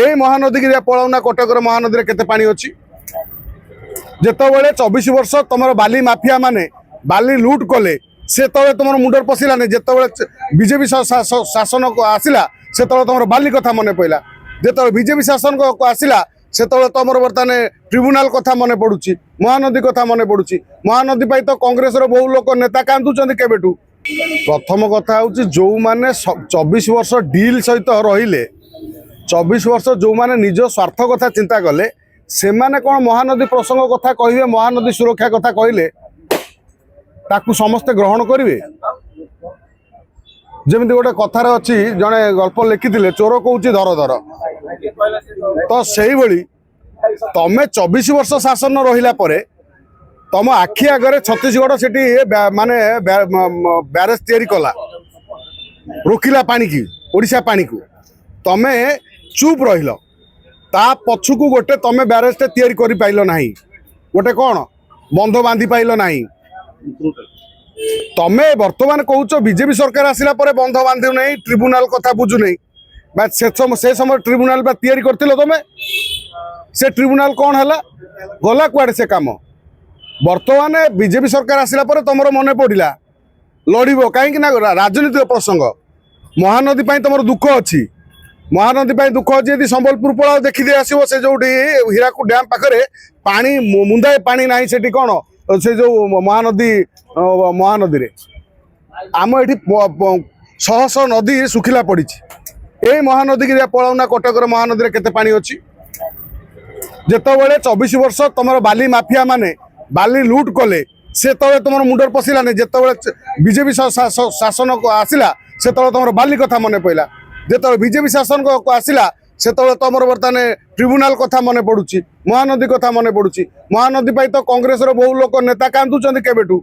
এই মহানदी की पलाउना कटकर महानदी केते पानी अच्छी जितेबाला 24 वर्ष तुम बाली माफिया माने बाली लुट कले से तले तुम मुंडर पशिलानी जिते बीजेपी शासन को आसला से तुम बाली कथा मन पड़ा जो बीजेपी शासन को आसला से तुम बर्तमान ट्रिब्यूनाल कथा मन पड़ुची महानदी कथा मन पड़ुची महानदी तो कांग्रेस बहु लोक नेता कांदुचंदी केबेठू प्रथम कथा हूँ जो मैंने 24 वर्ष डील सहित रहिले 24 वर्ष जो मैंने निज स्वार्थ कथा चिंता कले से माने कौन महानदी प्रसंग कथा कहे महानदी सुरक्षा कथा कहले ताकू समस्ते ग्रहण करेंगे जमी गोटे कथार अच्छी जड़े गल्प लिखी चोर कौच धर धर तो से तमें 24 वर्ष शासन रहिला परे तुम आखि आगे छत्तीसगढ़ से माने ब्यारेज तैयारी कला रोकिला पानी की ओडिशा पानी को तमें चुप रहिल ता पछुकू गोटे तमें ब्यारेज तैयारी करि पाइल नाही गोटे कौन बंध बांधि पाइल नाही तमें वर्तमान कहूच बीजेपी सरकार आसिला परे बंध बांधु नहीं ट्रिब्यूनाल कथा बुझु नहीं से समय ट्रिब्यूनाल तैयारी करथिलो तमें से ट्रिब्यूनाल कौन है गला कुआड़े से काम वर्तमान बीजेपी सरकार आसिला परे तुमर मन पड़ा लड़ब कहीं राजनीतिक प्रसंग महानदी तुम दुख अच्छी महानदी दुख अच्छी यदि संबलपुर पड़ा देखी आसो से जो हीराकूद डैम पाखे पानी मुंदाए पानी ना से कौन से जो महानदी महानदी आम ये शह शह नदी सुखिला पड़ी यही महानदी की पलाउना कटकर महानदी केते पानी अच्छी जितेबाला 24 वर्ष तुम बाली माफिया माने बाली लुट कले से तले तुम मुंडर पशिलानी जिते बीजेपी शासन को आसला से तुम बाली कथा मन पड़ा जो बीजेपी शासन को आसला से तुम बर्तमान ट्रिब्यूनाल कथा मन पड़ुची महानदी कथा मन पड़ुची महानदी तो कांग्रेस बहु लोक नेता कांदुचंदी केबेठू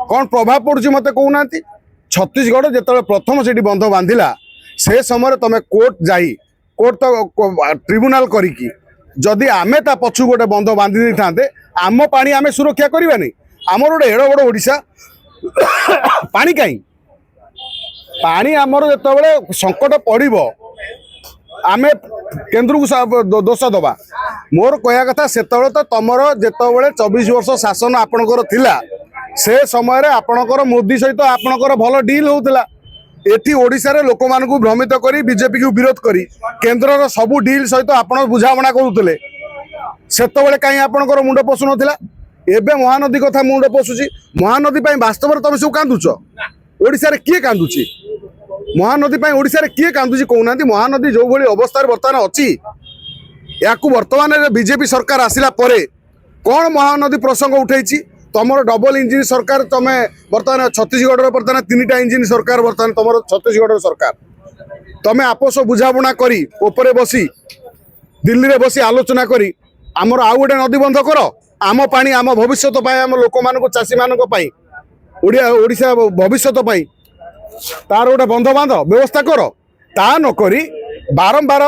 कौन प्रभाव पड़ुची मते कहूना छत्तीसगढ़ जो प्रथम से बंध बांधिला से समय तुम कोर्ट जाई कोर्ट तो ट्रिब्यूनाल करिकी जदि आमे ता पछु गोटे बंध बांधि था आम पानी आमे सुरक्षा करवानी आमर गोटे एड़ बड़ ओडिशा पानी कहीं पानी आमर जो संकट पड़ो आमे केन्द्र को दोष दबा मोर कहया कथा से तो तुमर जितेबाला 24 वर्ष शासन आपणकर थिला से समय आपणकर मोदी सहित आपणकर भल डील होउतला एठी ओडिशा रे लोक मानकु भ्रमित करी बीजेपी को विरोध करी केन्द्र सबू डील सहित आपण बुझामणा करुतले सेतबेले कहीं आपणकर मुंड पशु नथिला एबे महानदी कथा मुंड पशुची महानदी पई वास्तव तुम सब कांदुच ओडिशा रे किए कांदुची महानदी पई ओडिशा रे किए कांदुची कहूना महानदी जो भली अवस्था बर्तमान अच्छी या वर्तमान बीजेपी सरकार आसिला परे कौन महानदी प्रसंग उठेची तुम डबल इंजिन सरकार तुम बर्तमान छत्तीसगढ़ बर्तमान 3टा इंजिन सरकार बर्तमान तुम छत्तीसगढ़ सरकार तुम आपस बुझाबुणा करी ऊपर बसी दिल्ली रे बसी आलोचना करी आमर आउ गोटे नदी बंध कर आम पानी आम भविष्य आम लोक मान चाषी मान ओडिशा भविष्य तार गोटे बंध बांध व्यवस्था कर ता नक बारंबार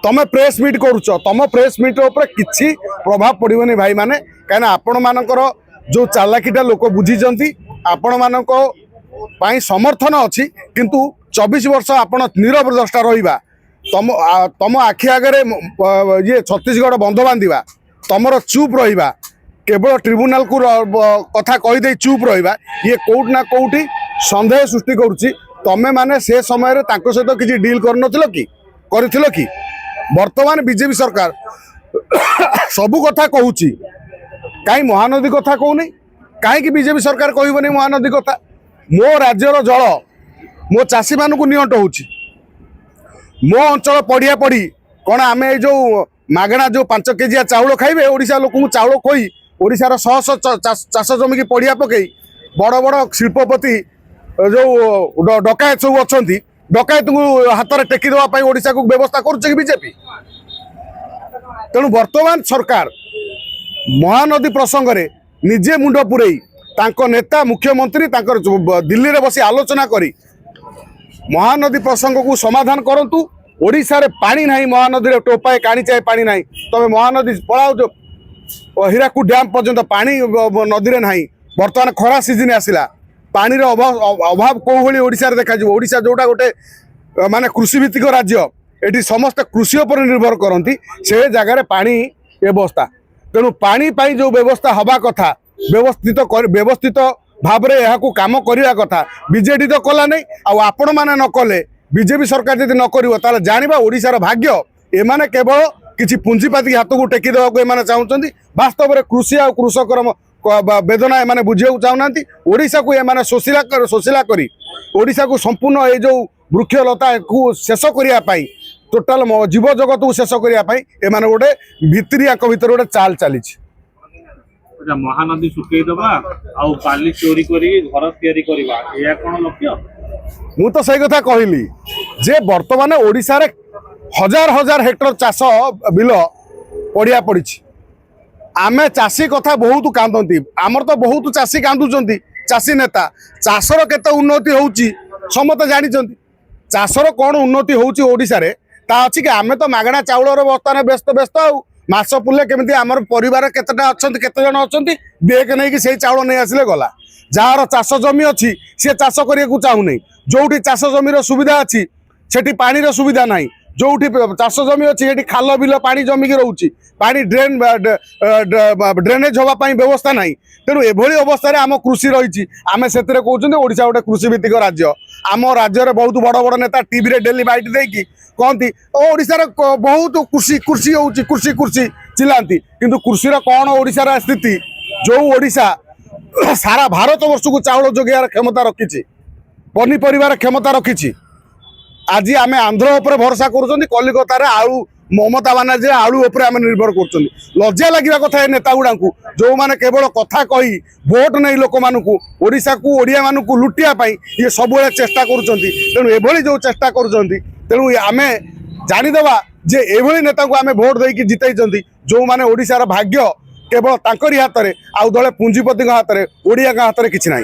तुम प्रेस मीट करुच तुम प्रेस मीट उपर किसी प्रभाव पड़ोनी भाई माने कहीं आपण मानकर जो चालाकीटा लोक बुझी आपण मानक समर्थन अच्छी किंतु 24 वर्ष आप नीरव द्रष्टा रहा तुम तुम आखि आगे ये छत्तीसगढ़ बंध बांधा तुमर चुप रहा केवल ट्रिब्यूनाल को कथा कहीदे चुप रहा ये कौट ना कौटी सन्देह सृष्टि करुच्ची तमें माने से समय सहित किसी डील कर कि वर्तमान बीजेपी सरकार सबू कथा कहूची कहीं महानदी कथा कहूनी कहीं बीजेपी सरकार कहबनी महानदी कथा मो राज्यर जल मो चाषी मान नियंट होची मो अंचल पड़िया पड़ी कौन आम जो मागणा जो 5 केजिया चाउल खाइबे ओडिशा लोक चाउल खोई ओडिशार शह शह चाष जमी की पड़िया पकई बड़ बड़ शिल्पपति जो डकायत सब अच्छा डकायत को हाथ में टेकी देवाई ओडिशा को व्यवस्था करुचे कि बीजेपी तेणु वर्तमान सरकार महानदी प्रसंग रे निजे मुंड पुरई तांको नेता मुख्यमंत्री दिल्ली रे बसी आलोचना करी महानदी प्रसंग को समाधान करंतु ओडिशा रे पानी नहीं महानदी रे टोपाए काणी चाहे पानी नहीं तमे महानदी पलाओ जो हीराकूद डैम पर्यंत पानी नदी रे नहीं वर्तमान खरा सीजन आसिला पानी अभाव कौ भाई ओडिशा रे देखा ओडिशा जोटा गोटे माने कृषि भित्तिक राज्य एटी समस्त कृषि उपर निर्भर करती से जगार पानी व्यवस्था तेणु पानी जो व्यवस्था हवा कथा व्यवस्थित भाव में यहाँ काम करने कथा बीजेडी तो कला नहीं आपण मैंने न कले बीजेपी सरकार जब न कर जाना ओडिशार भाग्य एमाने केवल किसी पुंजीपाति हाथ को टेकी देवाक एमाने चाहते वास्तव में कृषि आ कृषकर वेदना एमाने बुझे चाहूना ओडिशा को एमाने शोषिला करी ओडिशा को संपूर्ण ये जो वृक्षलता को शेष करने टोटाल जीव जगत को शेष करने एमाने गोटे भितरिया भीतर गोटे चाल चली महानदी सुखईदबा आ बाली चोरी करी घर तैयारी करबा या कोन लक्ष्य मु तो सही कथा कहली जे वर्तमान ओडिशा रे हजार हजार हेक्टर चाष बिल पड़िया पड़ी आमे चाषी कथा बहुत कांदती आमर तो बहुत चाषी कांदुचंती चाषी नेता चाषर केते उन्नति होउची समस्त जानी चाषर कौन उन्नति होउची ओडिशा रे ता अछि कि आमे तो मागणा चाउलर बर्तमान व्यस्त व्यस्त आ मास पुले केमिति आमर परिवार केतेटा अछंती केते जण अछंती बेग नै कि सेही चाउल नै आसिले गला जार चाष जमी अछि से चाष करिया को चाहू नै जोठी चाष जमीर सुविधा अछि सेठी पानी रो सुविधा नाही जोठी चाष जमी अच्छी ये खाल बिल पानी जमिकी रोचे पानी ड्रेनेज होगापी व्यवस्था ना तेणु एभली अवस्था आम कृषि रही आम से कहते ओडिशा गोटे कृषि भित्तिक राज्य आम राज्य में बहुत बड़ बड़ नेता टीवी रे डेली बाइट देकी कहती ओडिशार बहुत कृषि कृषि होची कृषि कृषि चिल्लाती किंतु कृषिर कौन ओडिशार स्थिति जो ओडिशा सारा भारत वर्ष को चाउल जोगार क्षमता रखी पनीपरिवार क्षमता रखी आज आम आंध्र उपर भरोसा करुँच कलिकतार आलू ममता बानार्जी आलू उपर आम निर्भर कर लज्जा लगे कथा ए नेता गुड़ा जो मैंने केवल कथा कही भोट नहीं लोक मानू को ओडिया मानू लुटियापाई ये सब चेष्टा करुँच एभली जो चेष्टा करूँ आम जानीदेवा जे एभली नेता को आम भोट देकी जितई जो मैंने ओडिशार भाग्य केवल तांकरी हाथ में आउ दले पुंजीपति हाथ में ओडिया हाथ में किसी ना।